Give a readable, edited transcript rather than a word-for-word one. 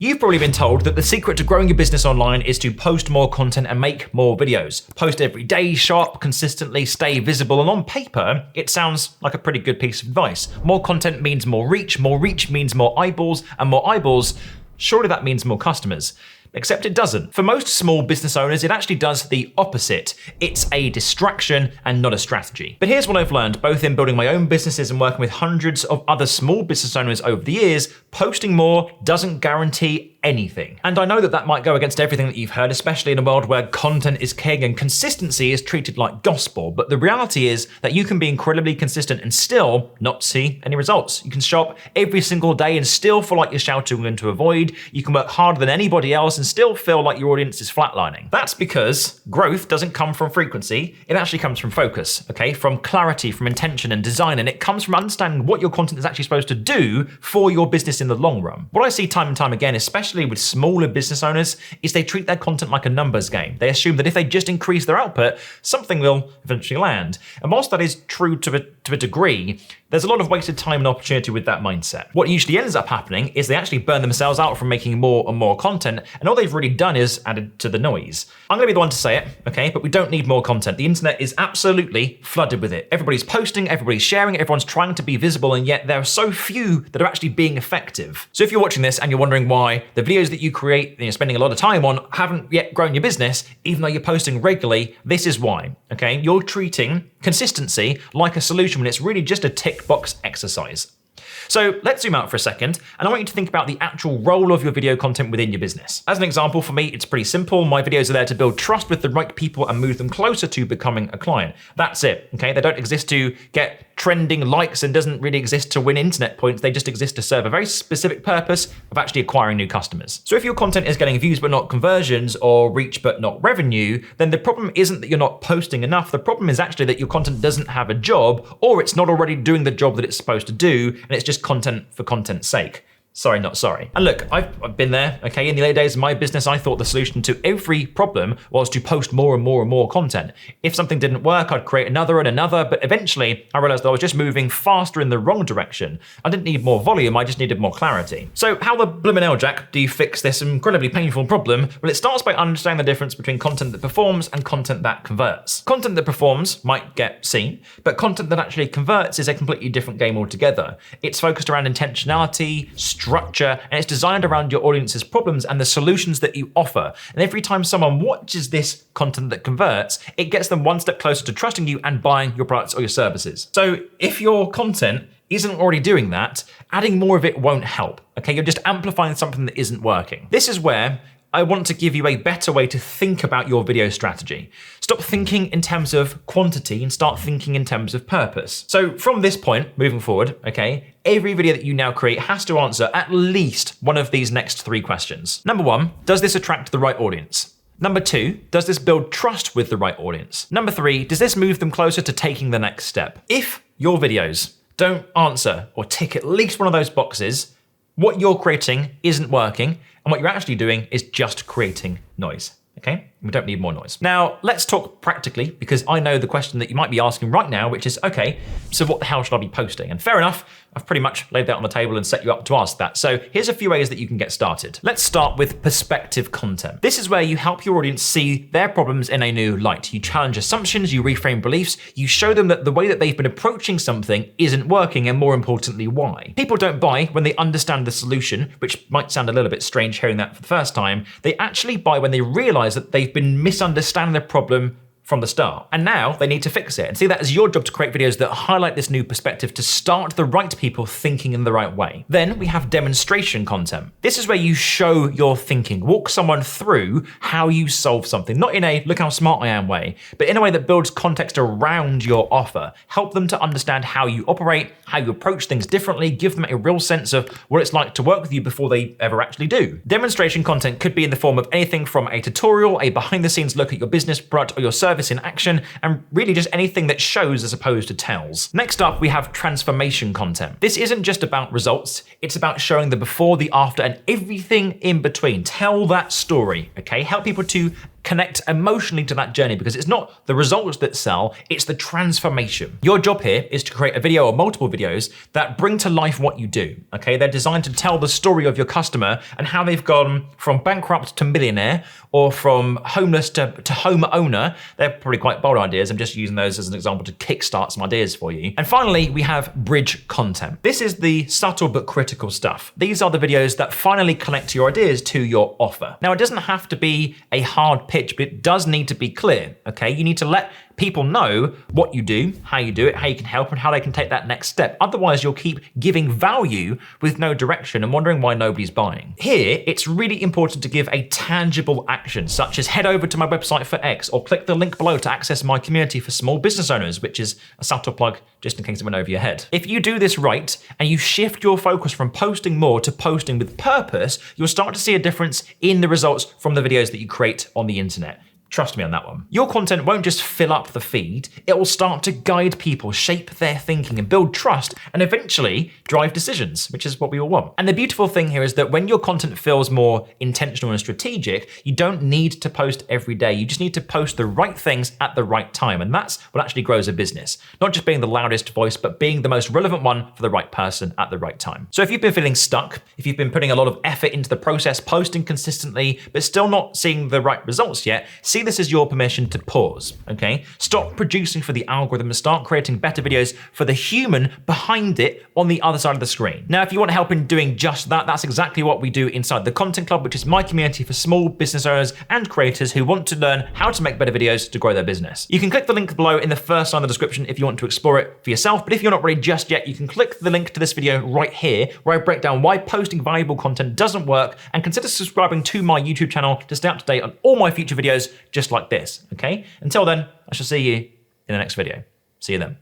You've probably been told that the secret to growing your business online is to post more content and make more videos. Post every day, show up consistently, stay visible, and on paper, it sounds like a pretty good piece of advice. More content means more reach means more eyeballs, and more eyeballs, surely that means more customers. Except it doesn't. For most small business owners, it actually does the opposite. It's a distraction and not a strategy. But here's what I've learned, both in building my own businesses and working with hundreds of other small business owners over the years, posting more doesn't guarantee anything. And I know that that might go against everything that you've heard, especially in a world where content is king and consistency is treated like gospel. But the reality is that you can be incredibly consistent and still not see any results. You can show up every single day and still feel like you're shouting into a void. You can work harder than anybody else and still feel like your audience is flatlining. That's because growth doesn't come from frequency, it actually comes from focus, okay? From clarity, from intention and design, and it comes from understanding what your content is actually supposed to do for your business in the long run. What I see time and time again, especially with smaller business owners, is they treat their content like a numbers game. They assume that if they just increase their output, something will eventually land. And whilst that is true to a degree, there's a lot of wasted time and opportunity with that mindset. What usually ends up happening is they actually burn themselves out from making more and more content, and all they've really done is added to the noise. I'm gonna be the one to say it, okay? But we don't need more content. The internet is absolutely flooded with it. Everybody's posting, everybody's sharing, everyone's trying to be visible, and yet there are so few that are actually being effective. So if you're watching this and you're wondering why the videos that you create and you're spending a lot of time on haven't yet grown your business, even though you're posting regularly, this is why, okay? You're treating consistency like a solution when it's really just a tick box exercise. So let's zoom out for a second, and I want you to think about the actual role of your video content within your business. As an example, for me, it's pretty simple. My videos are there to build trust with the right people and move them closer to becoming a client. That's it, okay? They don't exist to get trending likes and doesn't really exist to win internet points. They just exist to serve a very specific purpose of actually acquiring new customers. So if your content is getting views but not conversions, or reach but not revenue, then the problem isn't that you're not posting enough. The problem is actually that your content doesn't have a job, or it's not already doing the job that it's supposed to do, and it's just content for content's sake. Sorry, not sorry. And look, I've been there, okay? In the early days of my business, I thought the solution to every problem was to post more and more and more content. If something didn't work, I'd create another and another, but eventually I realized that I was just moving faster in the wrong direction. I didn't need more volume, I just needed more clarity. So how the bloomin' hell, Jack, do you fix this incredibly painful problem? Well, it starts by understanding the difference between content that performs and content that converts. Content that performs might get seen, but content that actually converts is a completely different game altogether. It's focused around intentionality, structure, and it's designed around your audience's problems and the solutions that you offer. And every time someone watches this content that converts, it gets them one step closer to trusting you and buying your products or your services. So if your content isn't already doing that, adding more of it won't help, okay? You're just amplifying something that isn't working. This is where I want to give you a better way to think about your video strategy. Stop thinking in terms of quantity and start thinking in terms of purpose. So from this point, moving forward, okay, every video that you now create has to answer at least one of these next 3 questions. Number 1, does this attract the right audience? Number 2, does this build trust with the right audience? Number 3, does this move them closer to taking the next step? If your videos don't answer or tick at least one of those boxes, what you're creating isn't working, and what you're actually doing is just creating noise, okay? We don't need more noise. Now, let's talk practically, because I know the question that you might be asking right now, which is, okay, so what the hell should I be posting? And fair enough, I've pretty much laid that on the table and set you up to ask that. So here's a few ways that you can get started. Let's start with perspective content. This is where you help your audience see their problems in a new light. You challenge assumptions, you reframe beliefs, you show them that the way that they've been approaching something isn't working, and more importantly, why. People don't buy when they understand the solution, which might sound a little bit strange hearing that for the first time. They actually buy when they realize that they've been misunderstanding the problem from the start, and now they need to fix it. And see that as your job to create videos that highlight this new perspective to start the right people thinking in the right way. Then we have demonstration content. This is where you show your thinking, walk someone through how you solve something, not in a look how smart I am way, but in a way that builds context around your offer. Help them to understand how you operate, how you approach things differently, give them a real sense of what it's like to work with you before they ever actually do. Demonstration content could be in the form of anything from a tutorial, a behind the scenes look at your business, product, or your service in action, and really just anything that shows as opposed to tells. Next up, we have transformation content. This isn't just about results, it's about showing the before, the after, and everything in between. Tell that story, okay? Help people to connect emotionally to that journey, because it's not the results that sell, it's the transformation. Your job here is to create a video or multiple videos that bring to life what you do, okay? They're designed to tell the story of your customer and how they've gone from bankrupt to millionaire, or from homeless to home owner. They're probably quite bold ideas. I'm just using those as an example to kickstart some ideas for you. And finally, we have bridge content. This is the subtle but critical stuff. These are the videos that finally connect your ideas to your offer. Now, it doesn't have to be a hard pitch, but it does need to be clear, okay? You need to let people know what you do, how you do it, how you can help, and how they can take that next step. Otherwise, you'll keep giving value with no direction and wondering why nobody's buying. Here, it's really important to give a tangible action, such as head over to my website for X, or click the link below to access my community for small business owners, which is a subtle plug just in case it went over your head. If you do this right, and you shift your focus from posting more to posting with purpose, you'll start to see a difference in the results from the videos that you create on the internet. Trust me on that one. Your content won't just fill up the feed, it will start to guide people, shape their thinking, and build trust, and eventually drive decisions, which is what we all want. And the beautiful thing here is that when your content feels more intentional and strategic, you don't need to post every day. You just need to post the right things at the right time. And that's what actually grows a business. Not just being the loudest voice, but being the most relevant one for the right person at the right time. So if you've been feeling stuck, if you've been putting a lot of effort into the process, posting consistently, but still not seeing the right results yet, see this as your permission to pause, okay? Stop producing for the algorithm and start creating better videos for the human behind it on the other side of the screen. Now, if you want help in doing just that, that's exactly what we do inside the Content Club, which is my community for small business owners and creators who want to learn how to make better videos to grow their business. You can click the link below in the first line of the description if you want to explore it for yourself, but if you're not ready just yet, you can click the link to this video right here, where I break down why posting valuable content doesn't work, and consider subscribing to my YouTube channel to stay up to date on all my future videos just like this, okay? Until then, I shall see you in the next video. See you then.